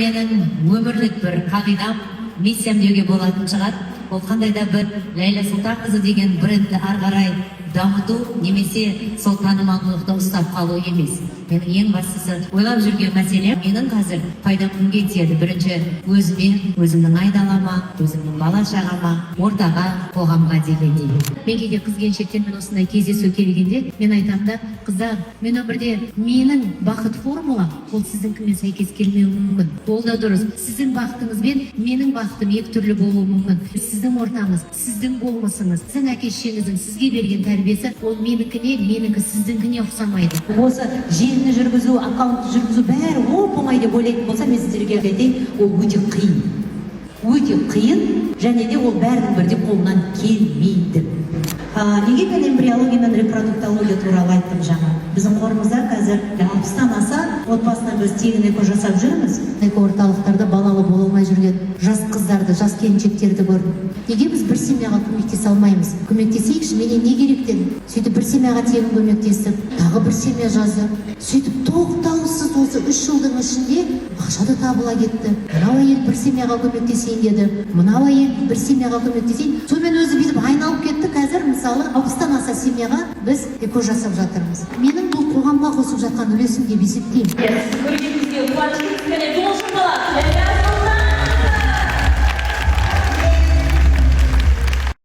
менің өмірлік бір қағидам, миссиям деуге болатын шығар. Ол қандай да бір Ләйлә Сұлтанқызы деген брендті ары қарай дамыту немесе сол танымалдылықты ұстап қалу емес. Менің ең бастысы ойлап жүрген мәселе менің қазір пайдам кімге тиеді? Бірінші өзіме, өзімнің айналама, өзімнің бала шағама, ортаға, қоғамға дегендей. Мен кейде қыз-келіншектермен осындай кездесу келгенде мен айтамын да, қыздар, мен өмірде менің бақыт формулам ол сіздіңкімен сәйкес келмеуі мүмкін. Ол да дұрыс. Сіздің бақытыңыз бен менің бақытым екі түрлі болуы мүмкін. Сіздің ортаңыз, сіздің болмысыңыз, сіздің әке-шешеңіздің сізге берген тәрбиесі ол менікіне, менікі сіздіңкіне ұқсамайды. Осы желіні жүргізу, аккаунтты жүргізу бәрі оп-оңай деп ойлайтын болса, мен сіздерге айтайын, ол өте қиын. Өте қиын, және де ол бәрінің бірдей қолынан келмейді. Неге мен эмбриология мен репродуктология туралы айттым жаңа? Біздің қорымызда қазір 60-тан аса отбасына біз тегін эко жасап жүрміз. Эко орталықтарда балалы бола алмай жүрген жас қыздарды, жас келіншектерді көрдім. Неге біз бір семьяға көмектесе алмаймыз? Көмектесейікші, менен не керектен? Сөйтіп бір семьяға тегін көмектестік, тағы бір семья жазды. Сөйтіп тоқтаусыз осы 3 жылдың ішінде ақша да табыла кетті. Мынау әйел бір семьяға көмектесейін деді. Мынау әйел бір семьяға көмектесейін. Сонымен өзі бүйтіп айналып кетті. Қазір мысалы 60-тан аса семьяға біз эко жасап жатырмыз. Менің бұл қоғамға қосып жатқан үлесім деп есептеймін.